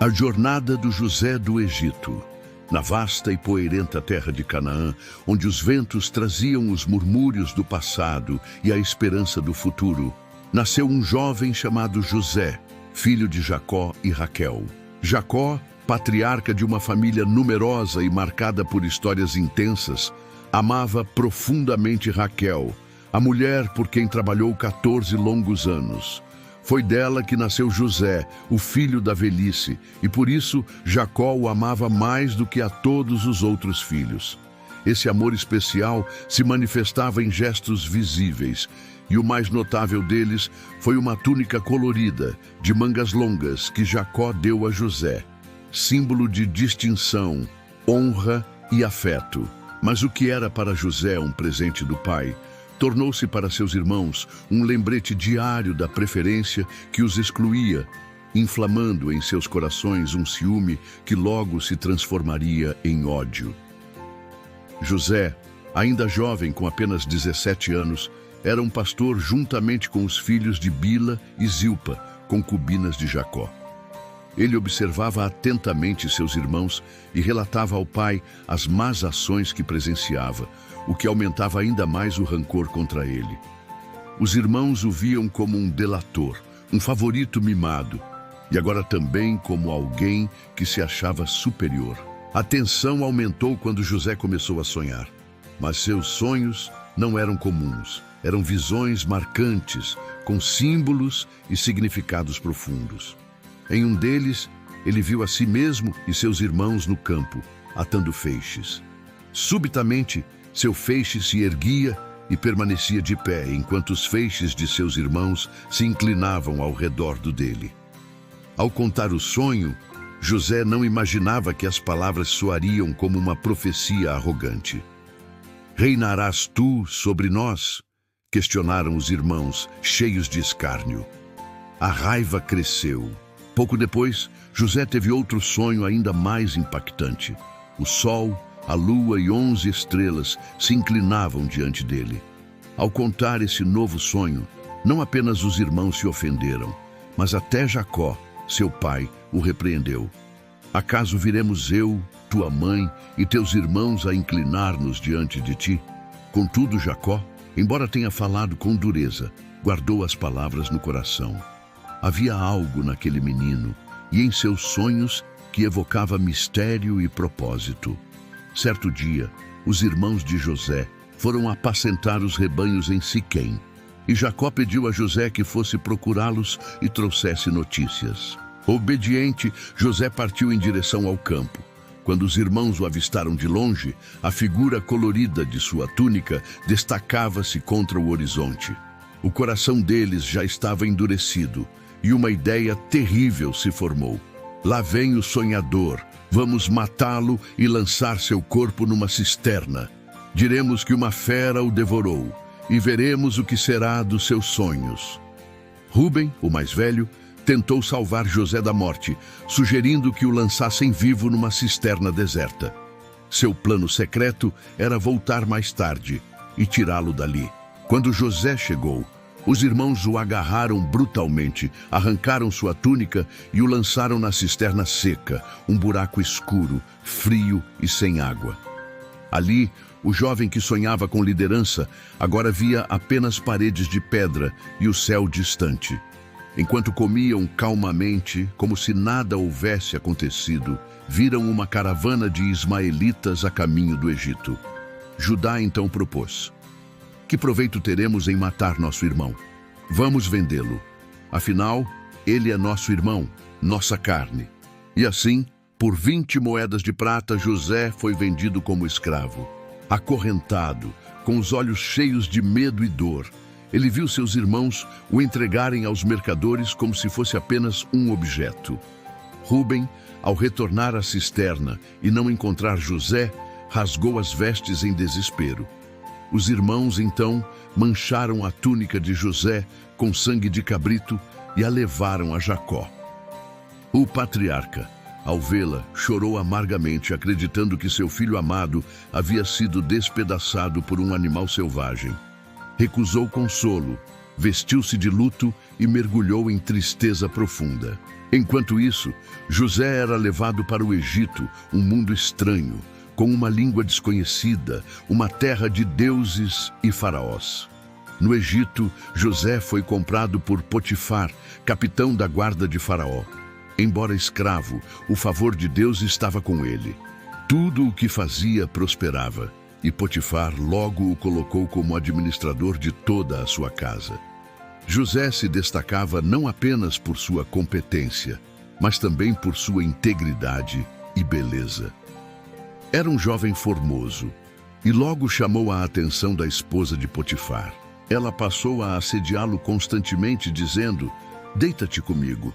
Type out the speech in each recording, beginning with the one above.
A jornada do José do Egito. Na vasta e poeirenta terra de Canaã, onde os ventos traziam os murmúrios do passado e a esperança do futuro, nasceu um jovem chamado José, filho de Jacó e Raquel. Jacó, patriarca de uma família numerosa e marcada por histórias intensas, amava profundamente Raquel, a mulher por quem trabalhou 14 longos anos. Foi dela que nasceu José, o filho da velhice, e por isso Jacó o amava mais do que a todos os outros filhos. Esse amor especial se manifestava em gestos visíveis, e o mais notável deles foi uma túnica colorida, de mangas longas, que Jacó deu a José, símbolo de distinção, honra e afeto. Mas o que era para José um presente do pai, tornou-se para seus irmãos um lembrete diário da preferência que os excluía, inflamando em seus corações um ciúme que logo se transformaria em ódio. José, ainda jovem com apenas 17 anos, era um pastor juntamente com os filhos de Bila e Zilpa, concubinas de Jacó. Ele observava atentamente seus irmãos e relatava ao pai as más ações que presenciava, o que aumentava ainda mais o rancor contra ele. Os irmãos o viam como um delator, um favorito mimado, e agora também como alguém que se achava superior. A tensão aumentou quando José começou a sonhar, mas seus sonhos não eram comuns, eram visões marcantes, com símbolos e significados profundos. Em um deles, ele viu a si mesmo e seus irmãos no campo, atando feixes. Subitamente, seu feixe se erguia e permanecia de pé, enquanto os feixes de seus irmãos se inclinavam ao redor do dele. Ao contar o sonho, José não imaginava que as palavras soariam como uma profecia arrogante. "Reinarás tu sobre nós?", questionaram os irmãos, cheios de escárnio. A raiva cresceu. Pouco depois, José teve outro sonho ainda mais impactante. O sol, a lua e 11 estrelas se inclinavam diante dele. Ao contar esse novo sonho, não apenas os irmãos se ofenderam, mas até Jacó, seu pai, o repreendeu. "Acaso viremos eu, tua mãe e teus irmãos a inclinar-nos diante de ti?" Contudo, Jacó, embora tenha falado com dureza, guardou as palavras no coração. Havia algo naquele menino e em seus sonhos que evocava mistério e propósito. Certo dia, os irmãos de José foram apacentar os rebanhos em Siquém, e Jacó pediu a José que fosse procurá-los e trouxesse notícias. Obediente, José partiu em direção ao campo. Quando os irmãos o avistaram de longe, a figura colorida de sua túnica destacava-se contra o horizonte. O coração deles já estava endurecido, e uma ideia terrível se formou. "Lá vem o sonhador, vamos matá-lo e lançar seu corpo numa cisterna. Diremos que uma fera o devorou, e veremos o que será dos seus sonhos." Rúben, o mais velho, tentou salvar José da morte, sugerindo que o lançassem vivo numa cisterna deserta. Seu plano secreto era voltar mais tarde e tirá-lo dali. Quando José chegou, os irmãos o agarraram brutalmente, arrancaram sua túnica e o lançaram na cisterna seca, um buraco escuro, frio e sem água. Ali, o jovem que sonhava com liderança agora via apenas paredes de pedra e o céu distante. Enquanto comiam calmamente, como se nada houvesse acontecido, viram uma caravana de ismaelitas a caminho do Egito. Judá então propôs: "Que proveito teremos em matar nosso irmão? Vamos vendê-lo. Afinal, ele é nosso irmão, nossa carne." E assim, por 20 moedas de prata, José foi vendido como escravo. Acorrentado, com os olhos cheios de medo e dor, ele viu seus irmãos o entregarem aos mercadores como se fosse apenas um objeto. Rúben, ao retornar à cisterna e não encontrar José, rasgou as vestes em desespero. Os irmãos, então, mancharam a túnica de José com sangue de cabrito e a levaram a Jacó. O patriarca, ao vê-la, chorou amargamente, acreditando que seu filho amado havia sido despedaçado por um animal selvagem. Recusou consolo, vestiu-se de luto e mergulhou em tristeza profunda. Enquanto isso, José era levado para o Egito, um mundo estranho, com uma língua desconhecida, uma terra de deuses e faraós. No Egito, José foi comprado por Potifar, capitão da guarda de Faraó. Embora escravo, o favor de Deus estava com ele. Tudo o que fazia prosperava, e Potifar logo o colocou como administrador de toda a sua casa. José se destacava não apenas por sua competência, mas também por sua integridade e beleza. Era um jovem formoso e logo chamou a atenção da esposa de Potifar. Ela passou a assediá-lo constantemente, dizendo: "Deita-te comigo."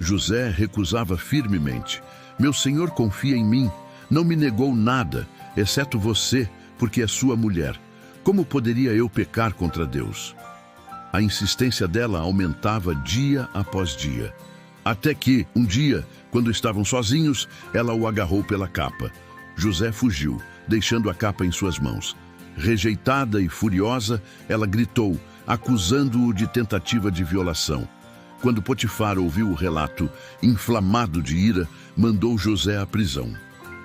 José recusava firmemente. "Meu senhor confia em mim, não me negou nada, exceto você, porque é sua mulher. Como poderia eu pecar contra Deus?" A insistência dela aumentava dia após dia. Até que, um dia, quando estavam sozinhos, ela o agarrou pela capa. José fugiu, deixando a capa em suas mãos. Rejeitada e furiosa, ela gritou, acusando-o de tentativa de violação. Quando Potifar ouviu o relato, inflamado de ira, mandou José à prisão.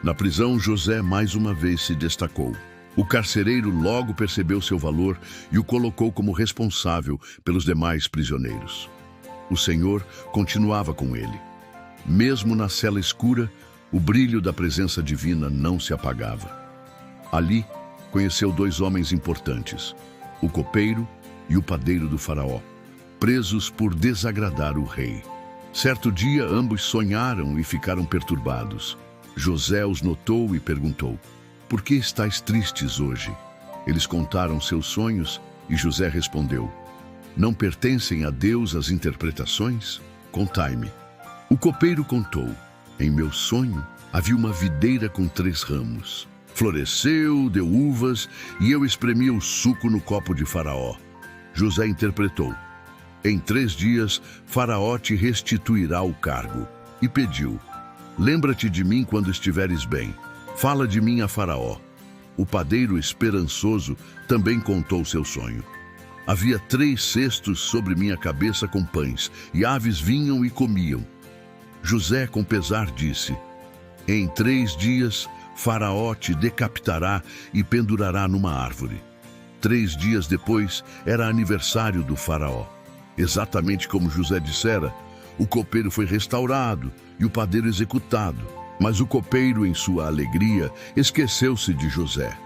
Na prisão, José mais uma vez se destacou. O carcereiro logo percebeu seu valor e o colocou como responsável pelos demais prisioneiros. O Senhor continuava com ele. Mesmo na cela escura, o brilho da presença divina não se apagava. Ali, conheceu dois homens importantes, o copeiro e o padeiro do faraó, presos por desagradar o rei. Certo dia, ambos sonharam e ficaram perturbados. José os notou e perguntou: "Por que estáis tristes hoje?" Eles contaram seus sonhos e José respondeu: "Não pertencem a Deus as interpretações? Contai-me." O copeiro contou: "Em meu sonho havia uma videira com 3 ramos. Floresceu, deu uvas e eu espremi o suco no copo de Faraó." José interpretou: "Em 3 dias, Faraó te restituirá o cargo." E pediu: "Lembra-te de mim quando estiveres bem. Fala de mim a Faraó." O padeiro esperançoso também contou seu sonho. "Havia 3 cestos sobre minha cabeça com pães, e aves vinham e comiam." José, com pesar, disse: "Em 3 dias, Faraó te decapitará e pendurará numa árvore." 3 dias depois, era aniversário do Faraó. Exatamente como José dissera, o copeiro foi restaurado e o padeiro executado. Mas o copeiro, em sua alegria, esqueceu-se de José.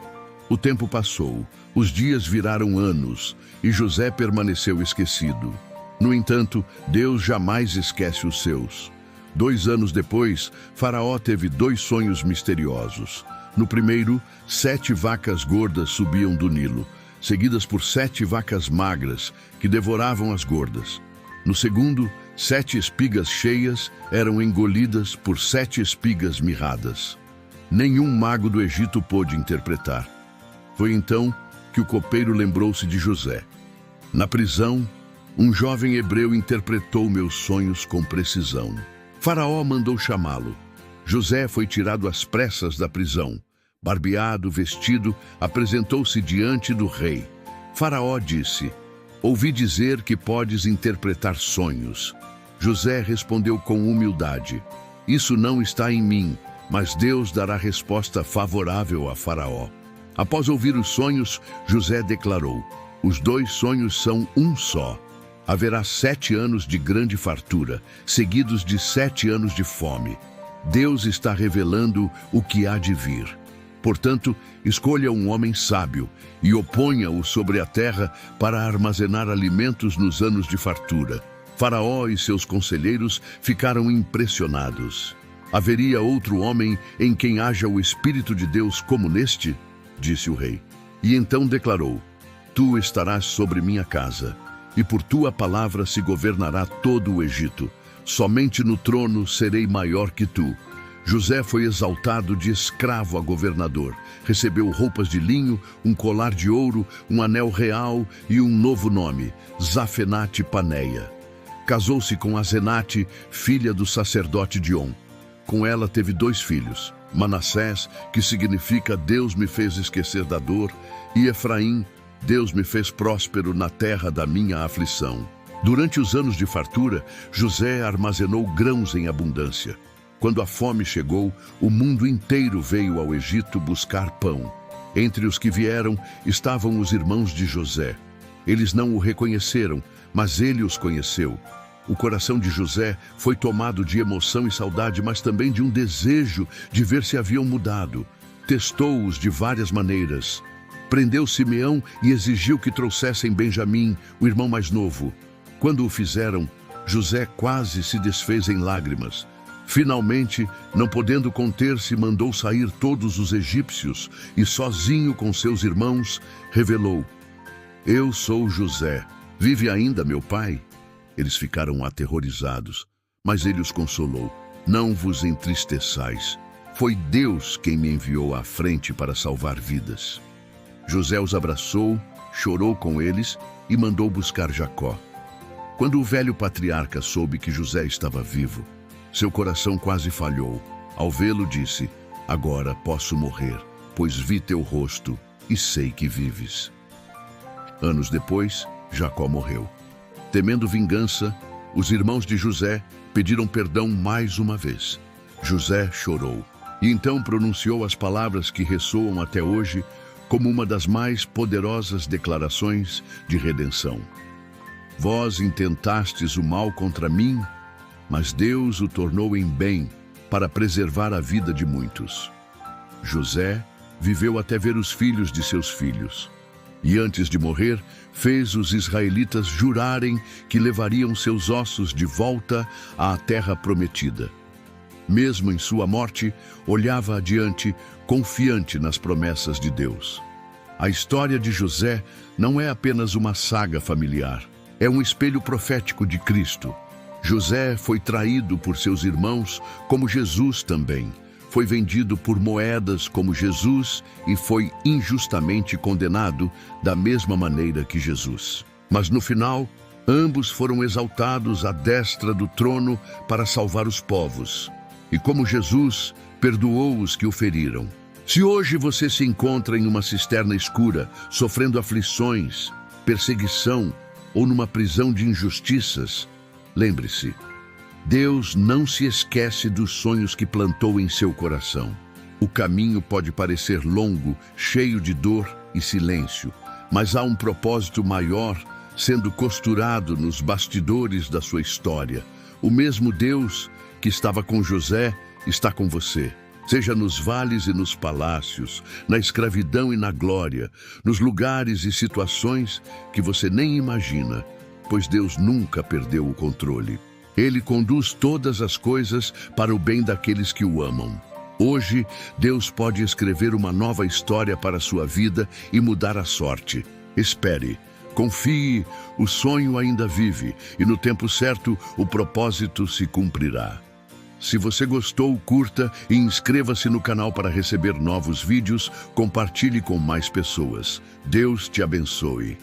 O tempo passou, os dias viraram anos, e José permaneceu esquecido. No entanto, Deus jamais esquece os seus. 2 anos depois, Faraó teve 2 sonhos misteriosos. No primeiro, 7 vacas gordas subiam do Nilo, seguidas por 7 vacas magras, que devoravam as gordas. No segundo, 7 espigas cheias eram engolidas por 7 espigas mirradas. Nenhum mago do Egito pôde interpretar. Foi então que o copeiro lembrou-se de José. Na prisão, um jovem hebreu interpretou meus sonhos com precisão. Faraó mandou chamá-lo. José foi tirado às pressas da prisão. Barbeado, vestido, apresentou-se diante do rei. Faraó disse: "Ouvi dizer que podes interpretar sonhos." José respondeu com humildade: "Isso não está em mim, mas Deus dará resposta favorável a Faraó." Após ouvir os sonhos, José declarou: "Os 2 sonhos são um só. Haverá 7 anos de grande fartura, seguidos de 7 anos de fome. Deus está revelando o que há de vir. Portanto, escolha um homem sábio e oponha-o sobre a terra para armazenar alimentos nos anos de fartura." Faraó e seus conselheiros ficaram impressionados. "Haveria outro homem em quem haja o Espírito de Deus como neste?" disse o rei. E então declarou: "Tu estarás sobre minha casa, e por tua palavra se governará todo o Egito. Somente no trono serei maior que tu." José foi exaltado de escravo a governador. Recebeu roupas de linho, um colar de ouro, um anel real e um novo nome, Zafenate Paneia. Casou-se com Azenate, filha do sacerdote Diom. Com ela teve 2 filhos, Manassés, que significa Deus me fez esquecer da dor, e Efraim, Deus me fez próspero na terra da minha aflição. Durante os anos de fartura, José armazenou grãos em abundância. Quando a fome chegou, o mundo inteiro veio ao Egito buscar pão. Entre os que vieram estavam os irmãos de José. Eles não o reconheceram, mas ele os conheceu. O coração de José foi tomado de emoção e saudade, mas também de um desejo de ver se haviam mudado. Testou-os de várias maneiras. Prendeu Simeão e exigiu que trouxessem Benjamim, o irmão mais novo. Quando o fizeram, José quase se desfez em lágrimas. Finalmente, não podendo conter-se, mandou sair todos os egípcios e, sozinho com seus irmãos, revelou: Eu sou José. Vive ainda meu pai? Eles ficaram aterrorizados, mas ele os consolou. Não vos entristeçais. Foi Deus quem me enviou à frente para salvar vidas. José os abraçou, chorou com eles e mandou buscar Jacó. Quando o velho patriarca soube que José estava vivo, seu coração quase falhou. Ao vê-lo, disse: Agora posso morrer, pois vi teu rosto e sei que vives. Anos depois, Jacó morreu. Temendo vingança, os irmãos de José pediram perdão mais uma vez. José chorou e então pronunciou as palavras que ressoam até hoje como uma das mais poderosas declarações de redenção. Vós intentastes o mal contra mim, mas Deus o tornou em bem para preservar a vida de muitos. José viveu até ver os filhos de seus filhos. E antes de morrer, fez os israelitas jurarem que levariam seus ossos de volta à terra prometida. Mesmo em sua morte, olhava adiante, confiante nas promessas de Deus. A história de José não é apenas uma saga familiar, é um espelho profético de Cristo. José foi traído por seus irmãos, como Jesus também. Foi vendido por moedas como Jesus e foi injustamente condenado da mesma maneira que Jesus. Mas no final, ambos foram exaltados à destra do trono para salvar os povos. E como Jesus, perdoou os que o feriram. Se hoje você se encontra em uma cisterna escura, sofrendo aflições, perseguição ou numa prisão de injustiças, lembre-se, Deus não se esquece dos sonhos que plantou em seu coração. O caminho pode parecer longo, cheio de dor e silêncio, mas há um propósito maior sendo costurado nos bastidores da sua história. O mesmo Deus que estava com José está com você. Seja nos vales e nos palácios, na escravidão e na glória, nos lugares e situações que você nem imagina, pois Deus nunca perdeu o controle. Ele conduz todas as coisas para o bem daqueles que o amam. Hoje, Deus pode escrever uma nova história para a sua vida e mudar a sorte. Espere, confie, o sonho ainda vive e no tempo certo o propósito se cumprirá. Se você gostou, curta e inscreva-se no canal para receber novos vídeos, compartilhe com mais pessoas. Deus te abençoe.